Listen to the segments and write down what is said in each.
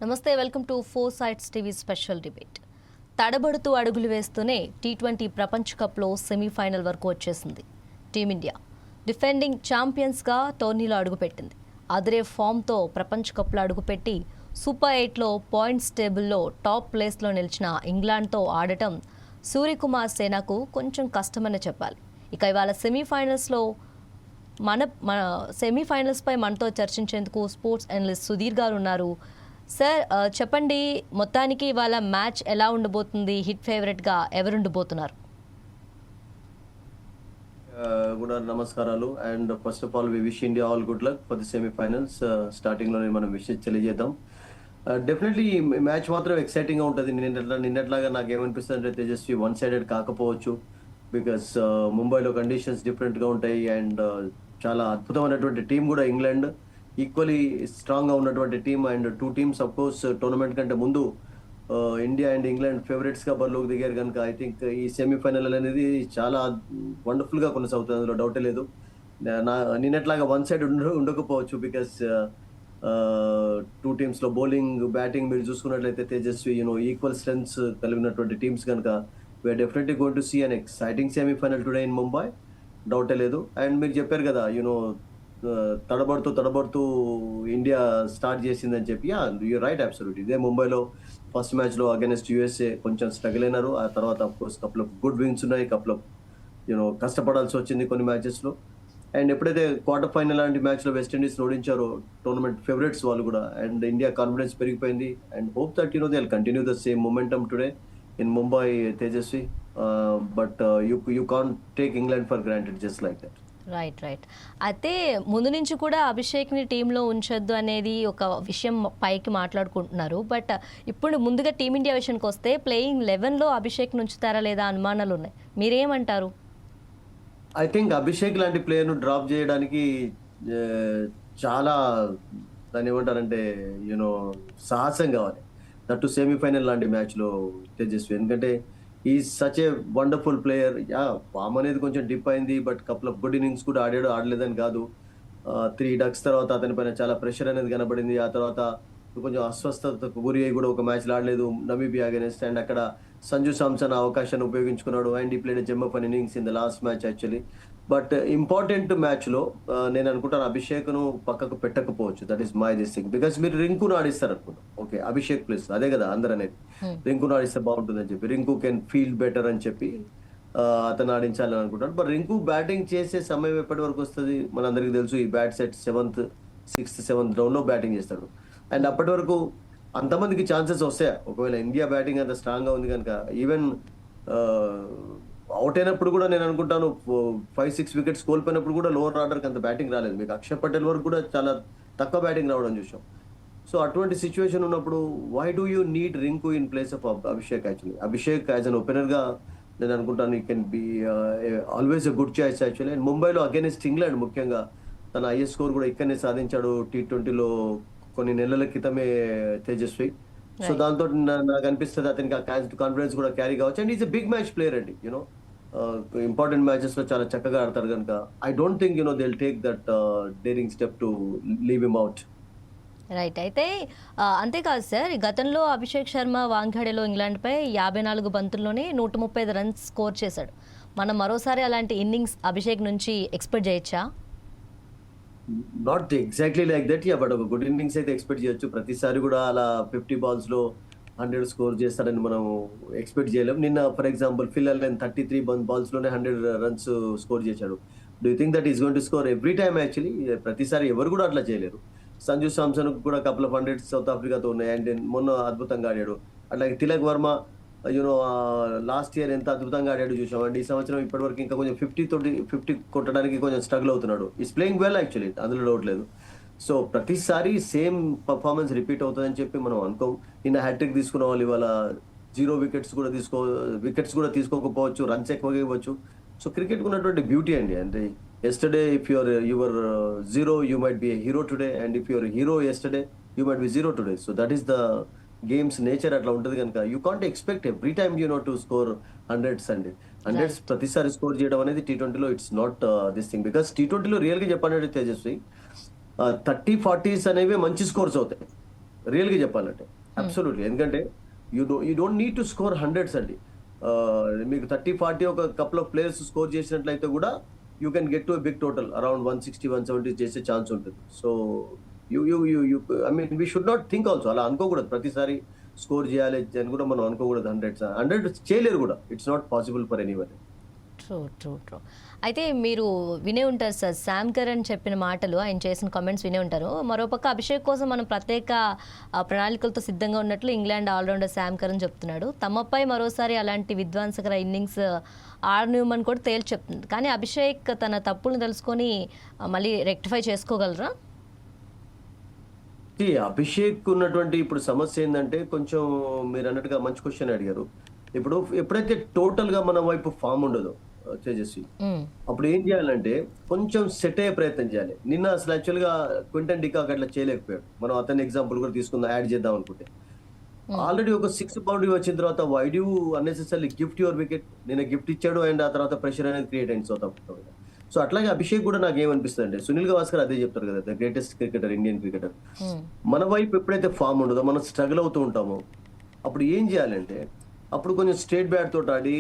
నమస్తే, welcome to four sides TV special debate. తడబడుతూ అడుగులు వేస్తూనే టీ20 ప్రపంచ కప్లో సెమీఫైనల్ వరకు వచ్చేసింది టీమిండియా. డిఫెండింగ్ ఛాంపియన్స్గా టోర్నీలో అడుగుపెట్టింది. అదిరే ఫామ్తో ప్రపంచ కప్లో అడుగుపెట్టి సూపర్ 8లో పాయింట్స్ టేబుల్లో టాప్ ప్లేస్లో నిలిచిన ఇంగ్లాండ్తో ఆడటం సూర్యకుమార్ సేనాకు కొంచెం కష్టమనే చెప్పాలి. ఇక ఇవాళ సెమీఫైనల్స్పై మనతో చర్చించేందుకు స్పోర్ట్స్ అనలిస్ట్ సుధీర్ గారు ఉన్నారు. సార్, చెప్పండి, మొత్తానికి ఇవాళ మ్యాచ్ ఎలా ఉండబోతుంది? హిట్ ఫేవరెట్గా ఎవరు ఉండబోతున్నారు? కూడా నమస్కారాలు. And first of all we wish India all good luck for the semifinals. స్టార్టింగ్లోనే మనం విషయం తెలియజేద్దాం. డెఫినెట్లీ మ్యాచ్ మాత్రం ఎక్సైటింగ్గా ఉంటుంది. నిన్నట్లాగా నాకు ఏమనిపిస్తుంది అంటే తేజస్వి వన్ సైడెడ్ కాకపోవచ్చు. బికాస్ ముంబైలో కండిషన్స్ డిఫరెంట్గా ఉంటాయి. అండ్ చాలా అద్భుతమైనటువంటి టీం కూడా ఇంగ్లాండ్, ఈక్వలీ స్ట్రాంగ్గా ఉన్నటువంటి team. And two teams of course tournament కంటే ముందు ఇండియా అండ్ ఇంగ్లాండ్ ఫేవరెట్స్గా బరిలోకి దిగారు కనుక ఐ థింక్ ఈ సెమీఫైనల్ అనేది చాలా వండర్ఫుల్గా కొనసాగుతుంది, అందులో డౌటే లేదు. నిన్నట్లాగా వన్ సైడ్ ఉండకపోవచ్చు. బికాస్ టూ టీమ్స్లో బౌలింగ్, బ్యాటింగ్ మీరు చూసుకున్నట్లయితే తేజస్వి ఈక్వల్ స్ట్రెంగ్స్ కలిగినటువంటి టీమ్స్ కనుక we're definitely going to see an exciting semifinal today in Mumbai, డౌటే లేదు. అండ్ మీరు చెప్పారు కదా తడబడుతూ ఇండియా స్టార్ట్ చేసిందని చెప్పి, యూ రైట్, అబ్సల్యూట్. ఇదే ముంబైలో ఫస్ట్ మ్యాచ్లో అగైనెస్ట్ యూఎస్ఏ కొంచెం స్ట్రగుల్ అయినారు. ఆ తర్వాత of course couple of good wins ఉన్నాయి, కపుల్ ఆఫ్ కష్టపడాల్సి వచ్చింది కొన్ని మ్యాచెస్లో. అండ్ ఎప్పుడైతే క్వార్టర్ ఫైనల్ లాంటి మ్యాచ్లో వెస్టిండీస్ ఓడించారో టోర్నమెంట్ ఫేవరెట్స్ వాళ్ళు కూడా, అండ్ ఇండియా కాన్ఫిడెన్స్ పెరిగిపోయింది. And hope that they will continue the same momentum today in Mumbai, Tejaswi. But you can't take England for granted just like that. Right. అయితే ముందు నుంచి కూడా అభిషేక్ని టీంలో ఉంచొద్దు అనేది ఒక విషయం పైకి మాట్లాడుకుంటున్నారు. బట్ ఇప్పుడు ముందుగా టీమిండియా విషయానికి వస్తే ప్లేయింగ్ 11లో అభిషేక్ని ఉంచుతారా లేదా అనుమానాలు ఉన్నాయి. మీరేమంటారు? ఐ థింక్ అభిషేక్ లాంటి ప్లేయర్ను డ్రాప్ చేయడానికి చాలా దాన్ని ఏమంటారంటే సాహసం కావాలి, దట్టు సెమీఫైనల్ లాంటి మ్యాచ్లో తేజస్వి. ఎందుకంటే is such a wonderful player. Form అనేది కొంచెం డిప్ అయింది, but couple of good innings కూడా ఆడలేదని కాదు. 3 డక్స్ తర్వాత అతని పైన చాలా ప్రెషర్ అనేది కనబడింది. ఆ తర్వాత కొంచెం అస్వస్థతకు గురి అయ్యి కూడా ఒక మ్యాచ్లో ఆడలేదు నమీబియా అగైనెస్ట్. అండ్ అక్కడ సంజు సామ్సన్ అవకాశాన్ని ఉపయోగించుకున్నాడు. And he played champion innings in the last match actually. But important మ్యాచ్లో నేను అనుకుంటాను అభిషేక్ను పక్కకు పెట్టకపోవచ్చు. That is my this thing. Because మీరు రింకును ఆడిస్తారు అనుకుంటాం, ఓకే, అభిషేక్ ప్లేస్ అదే కదా అందరు అనేది, రింకును ఆడిస్తే బాగుంటుంది అని చెప్పి, రింకు కెన్ ఫీల్ బెటర్ అని చెప్పి అతను ఆడించాలని అనుకుంటాను. బట్ రింకు బ్యాటింగ్ చేసే సమయం ఎప్పటి వరకు వస్తుంది మనందరికీ తెలుసు. ఈ బ్యాట్ సెట్ 6th 7th రౌండ్లో బ్యాటింగ్ చేస్తాడు. అండ్ అప్పటి వరకు అంతమందికి ఛాన్సెస్ వస్తాయా? ఒకవేళ ఇండియా బ్యాటింగ్ అంత స్ట్రాంగ్గా ఉంది కనుక ఈవెన్ అవుట్ అయినప్పుడు కూడా నేను అనుకుంటాను 5-6 వికెట్స్ కోల్పోయినప్పుడు కూడా లోవర్ ఆర్డర్కి అంత బ్యాటింగ్ రాలేదు. మీకు అక్షర్ పటేల్ వరకు కూడా చాలా తక్కువ బ్యాటింగ్ రావడం చూసాం. సో అటువంటి సిచ్యువేషన్ ఉన్నప్పుడు why do you need Rinku in place of Abhishek? Actually Abhishek as an ఓపెనర్గా నేను అనుకుంటాను ఈ can be always a good choice actually. And ముంబైలో అగైనెస్ట్ ఇంగ్లాండ్ ముఖ్యంగా తన హైయెస్ట్ స్కోర్ కూడా ఇక్కడనే సాధించాడు టీ20లో కొన్ని నెలల క్రితమే తేజస్వి. సో దాంతో నాకు అనిపిస్తుంది అతనికి ఆ కాన్ఫిడెన్స్ కూడా క్యారీ కావచ్చు. And is a big match player అండి. ఇంపార్టెంట్ మ్యాచెస్లో చాలా చక్కగా ఆడతారు కనుక I don't think they will take that daring step to leave him out. Right. అయితే అంతేకాదు సార్, గతంలో అభిషేక్ శర్మ వాంఖేడేలో ఇంగ్లాండ్పై 54 బంతుల్లోనే 135 రన్స్ స్కోర్ చేశాడు. మనం మరోసారి అలాంటి ఇన్నింగ్స్ అభిషేక్ నుంచి ఎక్స్పెక్ట్ చేయొచ్చా? Not exactly like that, but ఒక గుడ్ ఇన్నింగ్స్ అయితే ఎక్స్పెక్ట్ చేయొచ్చు. ప్రతిసారి కూడా అలా 50 బాల్స్లో 100 స్కోర్ చేస్తారని మనం ఎక్స్పెక్ట్ చేయలేం. నిన్న ఫర్ ఎగ్జాంపుల్ ఫిల్ అలెన్ 33 బాల్స్లోనే 100 రన్స్ స్కోర్ చేశాడు. Do you think that is going to score every time? Actually ప్రతిసారి ఎవరు కూడా అట్లా చేయలేరు. సంజు సామ్సన్ కూడా కపుల్ ఆఫ్ 100 సౌత్ ఆఫ్రికాతో ఉన్నాయి. అండ్ మొన్న అద్భుతంగా ఆడాడు. అట్లాగే తిలక్ వర్మ లాస్ట్ ఇయర్ ఎంత అద్భుతంగా ఆడాడు చూసాం. అండ్ ఈ సంవత్సరం ఇప్పటివరకు ఇంకా కొంచెం 50 కొట్టడానికి కొంచెం స్ట్రగుల్ అవుతున్నాడు. ఈస్ ప్లేయింగ్ వెల్ యాక్చువల్లీ, అందులో డౌట్ లేదు. సో ప్రతిసారి సేమ్ పర్ఫార్మెన్స్ రిపీట్ అవుతుందని చెప్పి మనం అనుకోం. నిన్న హ్యాట్రిక్ తీసుకున్న వాళ్ళు ఇవాళ 0 వికెట్స్ కూడా తీసుకోకపోవచ్చు, రన్స్ ఎక్కువగా ఇవ్వచ్చు. సో క్రికెట్ ఉన్నటువంటి బ్యూటీ అండి. అంటే yesterday if your 0 you might be hero today, and if your hero yesterday you might be 0 today. So that is the game's nature, అట్లా ఉంటుంది కనుక you can't expect every time to score 100s అండి. 100s ప్రతిసారి స్కోర్ చేయడం అనేది టీ20లో it's not this thing. Because టీ20లో రియల్గా చెప్పాలంటే తేజస్వి 30-40s అనేవి మంచి స్కోర్స్ అవుతాయి. రియల్గా చెప్పాలంటే అబ్సల్యూట్లీ. ఎందుకంటే you don't need to score hundreds అండి. మీకు 30-40 ఒక కపుల్ ఆఫ్ ప్లేయర్స్ స్కోర్ చేసినట్లయితే కూడా you can get to big total around 160-170 చేసే ఛాన్స్ ఉంటుంది. So you you you you I mean we should not think also, అలా అనుకోకూడదు ప్రతిసారి స్కోర్ చేయాలి అని కూడా మనం అనుకోకూడదు. 100 చేయలేరు కూడా, it's not possible for anyone. True. అయితే మీరు వినే ఉంటారు సార్, శామ్ కరణ్ చెప్పిన మాటలు, ఆయన చేసిన కామెంట్స్ వినే ఉంటారు. మరోపక్క అభిషేక్ కోసం మనం ప్రత్యేక ప్రణాళికలతో సిద్ధంగా ఉన్నట్లు ఇంగ్లాండ్ ఆల్రౌండర్ శామ్ కరణ్ చెప్తున్నాడు. తమపై మరోసారి అలాంటి విధ్వంసకర ఇన్నింగ్స్ ఆడనివ్వమని కూడా తేల్చి చెప్తుంది. కానీ అభిషేక్ తన తప్పులను తెలుసుకొని మళ్ళీ రెక్టిఫై చేసుకోగలరా? అభిషేక్ ఉన్నటువంటి ఇప్పుడు సమస్య ఏంటంటే, కొంచెం మీరు అన్నట్టుగా మంచి క్వశ్చన్ అడిగారు. ఇప్పుడు ఎప్పుడైతే టోటల్ గా మన వైపు ఫామ్ ఉండదో తేజస్వి, అప్పుడు ఏం చేయాలంటే కొంచెం సెట్ అయ్యే ప్రయత్నం చేయాలి. నిన్న అసలు యాక్చువల్ గా క్వింటన్ డికాక్ అట్లా చేయలేకపోయాడు. మనం అతని ఎగ్జాంపుల్ కూడా తీసుకుందాం, యాడ్ చేద్దాం అనుకుంటే. ఆల్రెడీ ఒక 6 బౌండరీ వచ్చిన తర్వాత why do unnecessary gift your wicket? నేను గిఫ్ట్ ఇచ్చాడు అండ్ ఆ తర్వాత ప్రెషర్ అనేది క్రియేట్ అయింది సౌత్ ఆఫ్రికా. సో అట్లాగే అభిషేక్ కూడా నాకు ఏమనిపిస్తుంది అంటే, సునీల్ గవాస్కర్ అదే చెప్తారు కదా, the greatest cricketer, Indian cricketer. మన వైపు ఎప్పుడైతే ఫామ్ ఉండదో, మనం స్ట్రగుల్ అవుతూ ఉంటామో, అప్పుడు ఏం చేయాలంటే అప్పుడు కొంచెం స్ట్రేట్ బ్యాట్ తోటి ఆడి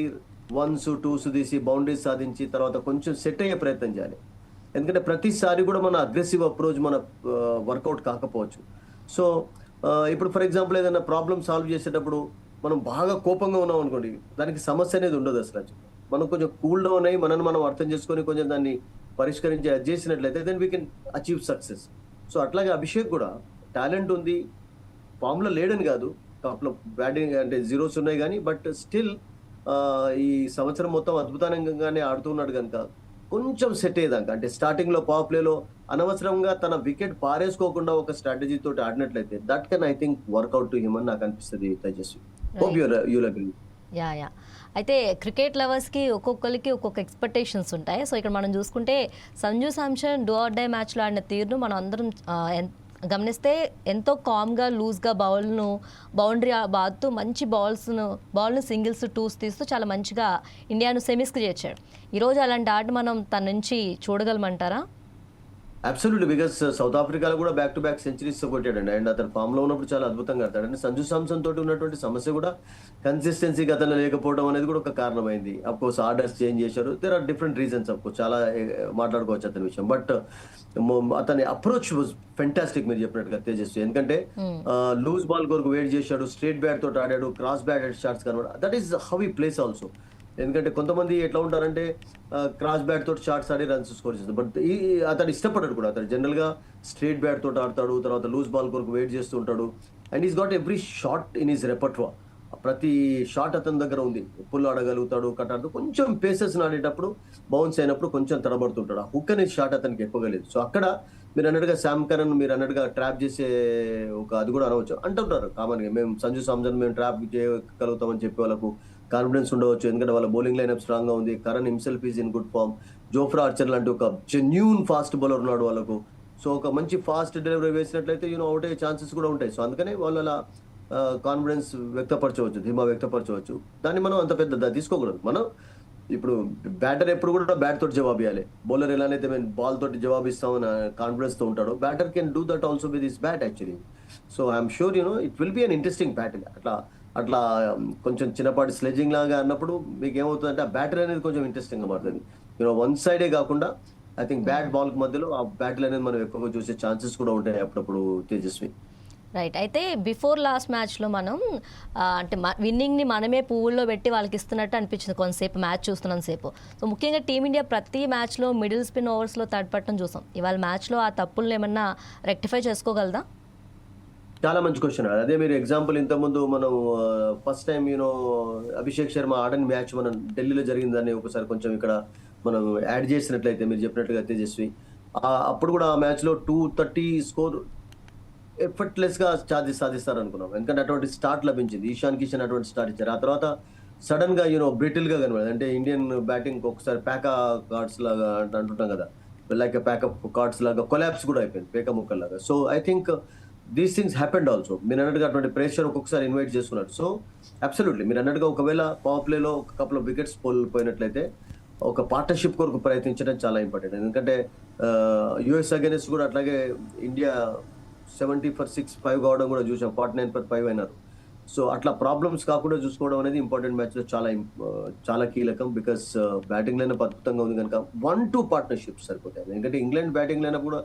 1s 2s తీసి బౌండరీస్ సాధించి తర్వాత కొంచెం సెట్ అయ్యే ప్రయత్నం చేయాలి. ఎందుకంటే ప్రతిసారి కూడా మన అగ్రెసివ్ అప్రోచ్ మన వర్కౌట్ కాకపోవచ్చు. సో ఇప్పుడు ఫర్ ఎగ్జాంపుల్ ఏదైనా ప్రాబ్లమ్ సాల్వ్ చేసేటప్పుడు మనం బాగా కోపంగా ఉన్నాం అనుకోండి, దానికి సమస్య అనేది ఉండదు అసలు. మనం కొంచెం కూల్ డౌన్ అయ్యి మనల్ని మనం అర్థం చేసుకొని కొంచెం దాన్ని పరిష్కరించి అది చేసినట్లయితే then we can achieve success. So అట్లాగే అభిషేక్ కూడా టాలెంట్ ఉంది, ఫామ్లో లేడని కాదు, టాప్లో బ్యాటింగ్ అంటే జీరోస్ ఉన్నాయి కానీ, బట్ స్టిల్ ఈ సంవత్సరం మొత్తం అద్భుతంగానే ఆడుతున్నాడు కనుక కొంచెం సెట్ అయ్యేదాకా, అంటే స్టార్టింగ్ లో పవర్ ప్లేలో అనవసరంగా తన వికెట్ పారేసుకోకుండా ఒక స్ట్రాటజీ తోటి ఆడినట్లయితే that can I think work out to him అని నాకు అనిపిస్తుంది Tejaswi. Hope you'll agree. Yeah అయితే క్రికెట్ లవర్స్కి ఒక్కొక్కరికి ఒక్కొక్క ఎక్స్పెక్టేషన్స్ ఉంటాయి. సో ఇక్కడ మనం చూసుకుంటే Sanju Samson do or die మ్యాచ్లో ఆడిన తీరును మనం అందరం గమనిస్తే ఎంతో కామ్గా లూజ్గా బౌండరీ బాదుతూ మంచి బాల్ను సింగిల్స్ 2s తీస్తూ చాలా మంచిగా ఇండియాను సెమీస్కి చేర్చాడు. ఈరోజు అలాంటి ఆట మనం తన నుంచి చూడగలమంటారా? అబ్సల్యూట్లీ, బికాస్ సౌత్ ఆఫ్రికాలో కూడా బ్యాక్ టు బ్యాక్ సెంచరీస్ కొట్టాడండి. అండ్ అతను ఫామ్ లో ఉన్నప్పుడు చాలా అద్భుతంగా ఆడతాడు. అండ్ సంజు శాంసన్ తోటి ఉన్నటువంటి సమస్య కూడా కన్సిస్టెన్సీ గతంలో లేకపోవడం అనేది కూడా ఒక కారణమైంది. అఫ్ కోర్స్ ఆర్డర్స్ చేంజ్ చేశారు, there are different reasons, of course చాలా మాట్లాడుకోవచ్చు అతని విషయం. బట్ అతని అప్రోచ్ వాజ్ ఫెంటాస్టిక్ మీరు చెప్పినట్టుగా తేజస్వి. ఎందుకంటే లూజ్ బాల్ కొరకు వెయిట్ చేశాడు, స్ట్రేట్ బ్యాట్ తోటి ఆడాడు, క్రాస్ బ్యాట్ షాట్స్ కనబడ, that is how he plays also. ఎందుకంటే కొంతమంది ఎట్లా ఉంటారంటే క్రాస్ బ్యాట్ తోటి షాట్స్ ఆడి రన్స్ స్కోర్ చేస్తారు, బట్ అతను ఇష్టపడ్డాడు కూడా. అతను జనరల్ గా స్ట్రేట్ బ్యాట్ తోటి ఆడతాడు, తర్వాత లూజ్ బాల్ కొరకు వెయిట్ చేస్తూ ఉంటాడు. And he's got every shot in his repertoire. ప్రతి షాట్ అతని దగ్గర ఉంది, పుల్ ఆడగలుగుతాడు, కట్ ఆడుతూ, కొంచెం పేసెస్ ఆడేటప్పుడు బౌన్స్ అయినప్పుడు కొంచెం తడబడుతుంటాడు. ఆ హుక్ అనే షాట్ అతనికి ఎక్కువగా లేదు. సో అక్కడ మీరు అన్నట్టుగా శామ్ కరణ్ మీరు అన్నట్టుగా ట్రాప్ చేసే ఒక అది కూడా అనవచ్చు అంటుంటారు కామన్ గా, మేము సంజు శాంసన్ మేము ట్రాప్ చేయగలుగుతామని చెప్పి వాళ్ళకు కాన్ఫిడెన్స్ ఉండవచ్చు. ఎందుకంటే వాళ్ళ బౌలింగ్ లైనప్ స్ట్రాంగ్ గా ఉంది. Curran himself is in good form. Jofra Archer లాంటి ఒక జెన్యూన్ ఫాస్ట్ బౌలర్ ఉన్నాడు వాళ్ళకు. సో ఒక మంచి ఫాస్ట్ డెలివరీ వేసినట్లయితే అవుట్ అయ్యే ఛాన్సెస్ కూడా ఉంటాయి. సో అందుకనే వాళ్ళు అలా కాన్ఫిడెన్స్ వ్యక్తపరచవచ్చు, ధీమా వ్యక్తపరచవచ్చు. దాన్ని మనం అంత పెద్ద తీసుకోకూడదు. మనం ఇప్పుడు బ్యాటర్ ఎప్పుడు కూడా బ్యాట్ తోటి జవాబు ఇవ్వాలి. బౌలర్ ఎలానైతే మేము బాల్ తోటి జవాబు ఇస్తామని కాన్ఫిడెన్స్ తో ఉంటాడు, batter can do that also with this bat actually. So I'm sure it will be an interesting batting. అట్లా కొంచెం చిన్నపాటి స్లెడ్జింగ్ లాగా అన్నప్పుడు మీకు ఏమవుతుందంటే ఆ బ్యాటర్ అనేది కొంచెం ఇంట్రెస్టింగ్ గా మారుతుంది. వన్ సైడే కాకుండా ఐ థింక్ బ్యాట్ బాల్ మధ్యలో ఆ బ్యాటిల్ అనేది మనం ఎక్కువగా చూసే ఛాన్సెస్ కూడా ఉంటాయి అప్పుడప్పుడు తేజస్వి. రైట్. అయితే బిఫోర్ లాస్ట్ మ్యాచ్లో మనం అంటే విన్నింగ్ని మనమే పువ్వుల్లో పెట్టి వాళ్ళకి ఇస్తున్నట్టు అనిపించింది కొంతసేపు మ్యాచ్ చూస్తున్నాం సేపు. సో ముఖ్యంగా టీమిండియా ప్రతి మ్యాచ్లో మిడిల్ స్పిన్ ఓవర్స్లో తడపట్టడం చూసాం. ఇవాళ మ్యాచ్లో ఆ తప్పులను ఏమన్నా రెక్టిఫై చేసుకోగలదా? చాలా మంచి క్వశ్చన్. అదే మీరు ఎగ్జాంపుల్ ఇంతకుముందు మనం ఫస్ట్ టైం అభిషేక్ శర్మ ఆడని మ్యాచ్ మనం ఢిల్లీలో జరిగిందని ఒకసారి కొంచెం ఇక్కడ మనం యాడ్ చేసినట్లయితే మీరు చెప్పినట్టుగా తేజస్వి, అప్పుడు కూడా ఆ మ్యాచ్ లో 230 స్కోర్ ఎఫర్ట్లెస్ గా సాధిస్తారు అనుకున్నాం. ఎందుకంటే అటువంటి స్టార్ట్ లభించింది. ఇషాన్ కిషన్ అటువంటి స్టార్ట్ ఇచ్చారు. ఆ తర్వాత సడన్ గా బ్రిటిల్ గా కనబడింది. అంటే ఇండియన్ బ్యాటింగ్ ఒకసారి ప్యాకా కార్డ్స్ లాగా అంటుంటాం కదా, లైక్ ప్యాకప్ కార్డ్స్ లాగా కొలాప్స్ కూడా అయిపోయింది, పేక ముక్కల్లాగా. So I think these things happened also. మీరు అన్నట్టుగా అటువంటి ప్రెషర్ ఒక్కొక్కసారి ఇన్వైట్ చేసుకున్నారు. సో అబ్సల్యూట్లీ మీరు అన్నట్టుగా ఒకవేళ పవర్ ప్లేలో ఒక కపుల్ ఆఫ్ వికెట్స్ కోల్పోయినట్లయితే ఒక పార్ట్నర్షిప్ కొరకు ప్రయత్నించడం చాలా ఇంపార్టెంట్. ఎందుకంటే యుఎస్ అగైనెస్ట్ కూడా అట్లాగే ఇండియా 70 for 6 5 కావడం కూడా చూసాం, 49 for 5 అయినారు. సో అట్లా ప్రాబ్లమ్స్ కాకుండా చూసుకోవడం అనేది ఇంపార్టెంట్ మ్యాచ్ లో చాలా కీలకం. బికాస్ బ్యాటింగ్ లైనప్ అద్భుతంగా ఉంది కనుక 1-2 పార్ట్నర్షిప్స్ సరిపోతాయి. ఎందుకంటే ఇంగ్లాండ్ బ్యాటింగ్ లైనప్ కూడా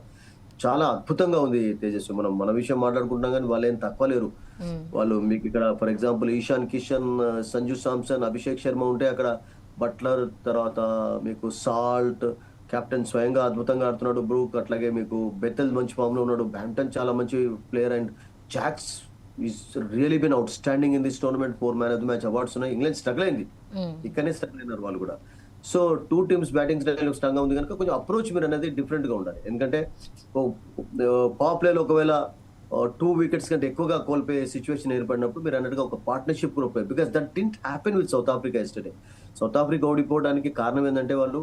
చాలా అద్భుతంగా ఉంది తేజస్వి. మన విషయం మాట్లాడుకుంటున్నాం కానీ వాళ్ళు ఏం తక్కువ లేరు. వాళ్ళు మీకు ఇక్కడ ఫర్ ఎగ్జాంపుల్ ఈశాన్ కిషన్, సంజు సామ్సన్, అభిషేక్ శర్మ ఉంటే అక్కడ బట్లర్, తర్వాత మీకు సాల్ట్, కెప్టెన్ స్వయంగా అద్భుతంగా ఆడుతున్నాడు బ్రూక్, అట్లాగే మీకు బెతెల్ మంచి ఫామ్ లో ఉన్నాడు, బ్యాంటన్ చాలా మంచి player, and Jacks is really been outstanding in this tournament. 4 man of the match awards ఉన్నాయి. ఇంగ్లాండ్ స్ట్రగుల్ అయింది, ఇక్కడనే స్ట్రగుల్ అయినారు వాళ్ళు కూడా. So 2 teams batting style strong గా ఉంది కనుక కొంచెం అప్రోచ్ మీరు అనేది డిఫరెంట్ గా ఉండాలి. ఎందుకంటే పవర్ ప్లేలో ఒకవేళ 2 వికెట్స్ కంటే ఎక్కువగా కోల్పోయే సిచ్యువేషన్ ఏర్పడినప్పుడు మీరు అన్నట్టుగా ఒక పార్ట్నర్షిప్ కోల్పోయి, because that didn't happen with south Africa yesterday. South Africa ఓడిపోవడానికి కారణం ఏంటంటే వాళ్ళు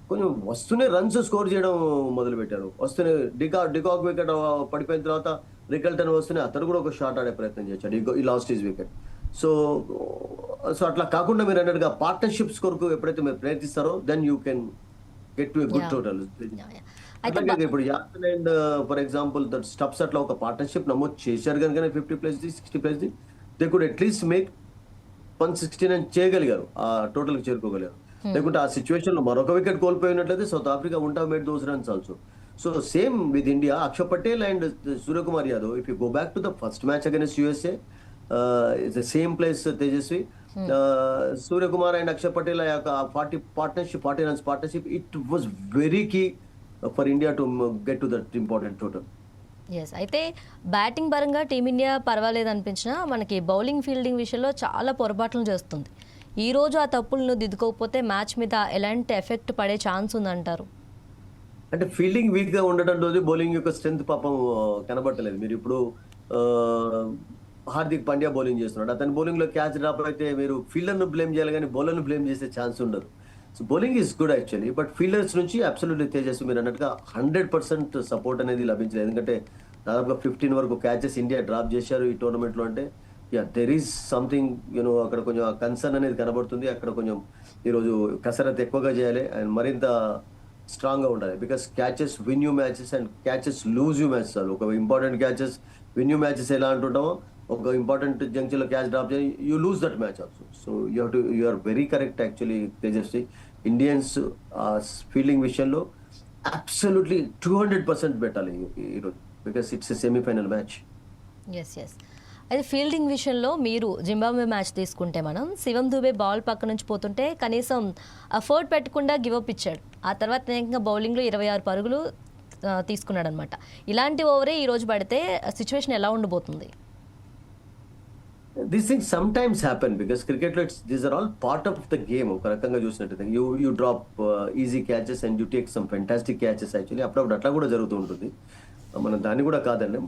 కొంచెం వస్తూనే రన్స్ స్కోర్ చేయడం మొదలు పెట్టారు. వస్తూనే డికాక్ వికెట్ పడిపోయిన తర్వాత రికల్టన్ వస్తూనే అతను కూడా ఒక షాట్ ఆడే ప్రయత్నం చేశాడు, ఈ లాస్ట్ ఈజ్ వికెట్. సో అట్లా కాకుండా మీరు అన్నట్టుగా పార్ట్నర్షిప్స్ కొరకు ఎప్పుడైతే మీరు ప్రయత్నిస్తారో then you can get to a good total. ఇప్పుడు యాక్సన్ and for example that Stubbs అట్లా ఒక పార్ట్నర్షిప్ నమోదు చేశారు కనుక 50+, 60+, దే కుడ్ అట్లీస్ట్ మేక్ 169 చేయగలిగారు, ఆ టోటల్ కి చేరుకోగలిగారు. లేకుంటే ఆ సిచ్యువేషన్ లో మరొక వికెట్ కోల్పోయినట్లయితే South Africa would have made those runs also. So same with India, Akshar Patel and Suryakumar Yadav, if you go back to the first match against USA, it's the same place Tejaswi, Suryakumar and Akshar Patel యొక్క 40 runs partnership, it was very key for India to get to that important total. Yes, అయితే batting పరంగా team India పర్వాలేదు అనిపించినా మనకి bowling fielding విషయంలో చాలా పొరపాట్లు చేస్తుంది. ఈ రోజు ఆ తప్పులను దిద్దుకోకపోతే మ్యాచ్ మీద ఎలాంటి ఎఫెక్ట్ పడే ఛాన్స్ ఉందంటారు? అంటే ఫీల్డింగ్ వీక్ గా ఉండటం రోజు బౌలింగ్ యొక్క స్ట్రెంత్ పాపం కనబట్టలేదు. మీరు ఇప్పుడు హార్దిక్ పాండ్యా బౌలింగ్ చేస్తున్నాడు, అతని బౌలింగ్ లో క్యాచ్ డ్రాప్ అయితే మీరు ఫీల్డర్ ను బ్లేమ్ చేయాలి కానీ బౌలర్ ను బ్లేమ్ చేసే ఛాన్స్ ఉండదు. So bowling is good actually, but fielders నుంచి అబ్సల్యూట్లీ తేజస్వి మీరు అన్నట్టుగా 100% సపోర్ట్ అనేది లభించలేదు. ఎందుకంటే దాదాపుగా 15 వరకు క్యాచెస్ ఇండియా డ్రాప్ చేశారు ఈ టోర్నమెంట్ లో. అంటే దెర్ ఈస్ సంథింగ్ అక్కడ కొంచెం కన్సర్న్ అనేది కనబడుతుంది. అక్కడ కొంచెం ఈరోజు కసరత్ ఎక్కువగా చేయాలి అండ్ మరింత స్ట్రాంగ్ గా ఉండాలి. Because catches win you matches and catches lose you matches. ఒక important catches win you matches ఎలా అంటుంటామో, ఒక ఇంపార్టెంట్ జంక్షన్ లో క్యాచ్ డ్రాప్ చేసి you lose that match also. So you are very correct actually Tejaswi. Indians fielding విషయంలో absolutely 200% పెట్టాలి ఈరోజు, because it's a semifinal match. Yes. అయితే ఫీల్డింగ్ విషయంలో మీరు జింబాబ్వే మ్యాచ్ తీసుకుంటే మనం శివం దుబే బాల్ పక్క నుంచి పోతుంటే కనీసం ఎఫర్ట్ పెట్టకుండా గివప్ ఇచ్చాడు. ఆ తర్వాత ఏకంగా బౌలింగ్లో 26 పరుగులు తీసుకున్నాడు అనమాట. ఇలాంటి ఓవరే ఈరోజు పడితే సిచ్యువేషన్ ఎలా ఉండబోతుంది? These things sometimes happen because cricket లో these are all part of the game. ఒక రకంగా చూసినట్టయితే you drop easy catches and you take some fantastic catches actually. అప్పుడప్పుడు అట్లా కూడా జరుగుతూ ఉంటుంది, మనం దాన్ని కూడా కాదండి.